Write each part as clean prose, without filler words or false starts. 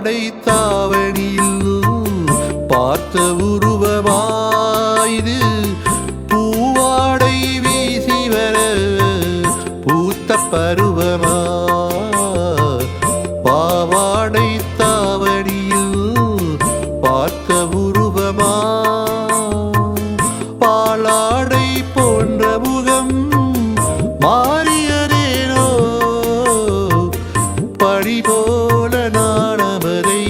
பாவாடை தாவணியில் பார்த்த உருவமாயிது பூவாடை வீசி வர பூத்த பருவமா பாவாடை தாவணியில் பார்த்த உருவமா பாலாடை போன்ற முகம் மாறியதேனோ படி போல நாணமரை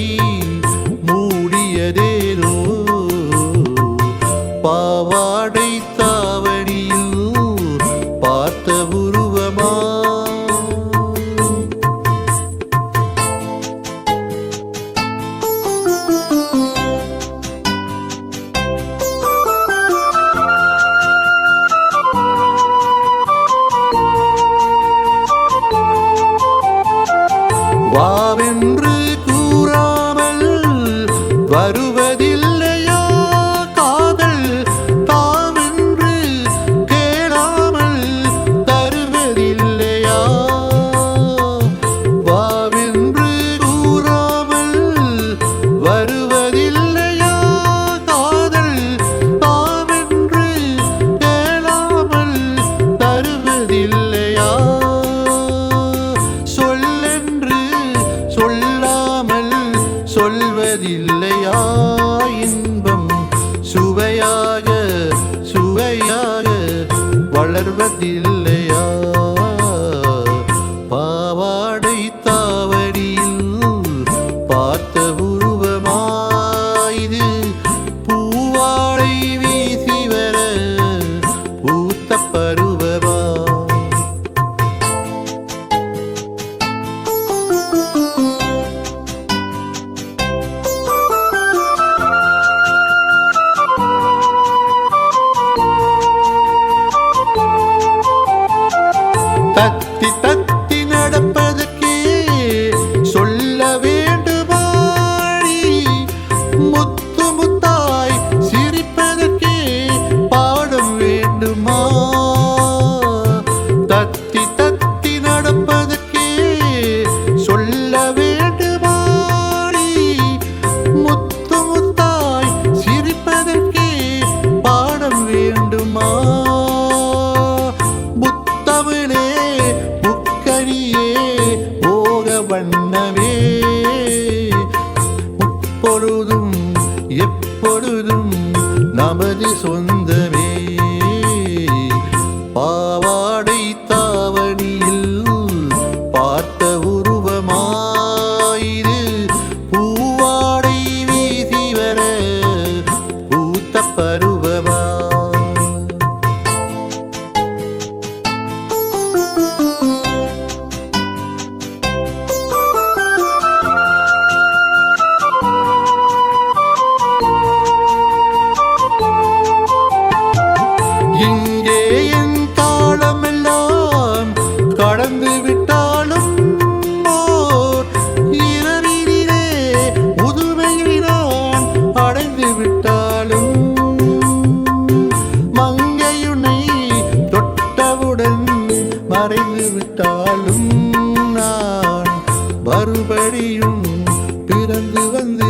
மூடியதேனோ பாவாடை தாவணியில் பார்த்த உருவமா வாவென்று கூறாமல் வருவதில்லையா காதல் தாவென்று கேளாமல் தருவதில்லையா வாவென்று கூறாமல் வருவதில்லையா காதல் தாவென்று கேளாமல் தருவதில்லையா சொல்லாமல் சொல்வதில்லையா இன்பம் சுவையாக சுவையாக வளர்வதில்லையா பாவாடை தாவணியில் பார்த்த உருவமாயிது பூவாடை வீசி வர பூத்த பருவமா தத்தி தத்தி நடப்பதற்கே சொல்ல வேண்டுமாடி முத்து முத்தாய் சிரிப்பதற்கே பாடம் வேண்டுமா தத்தி தத்தி நடப்பதற்கே சொல்ல வேண்டுமாடி முத்து முத்தாய் சிரிப்பதற்கே பாடம் வேண்டுமா தமிழே முக்கரியே போக வண்ணமே முப்பொழுதும் எப்பொழுதும் நமது சொந்தமே பாவாடை தாவணியில் பார்த்த உருவமாயிது பூவாடை வீசி வர பூத்த பருவமா இங்கே என் காலமெல்லாம் கடந்து விட்டாலும் ஓர் இரவினிலே முதுமையை நான் அடைந்து விட்டாலும் மங்கையுனை தொட்டவுடன் மறைந்து விட்டாலும் நான் மறுபடியும் பிறந்து வந்து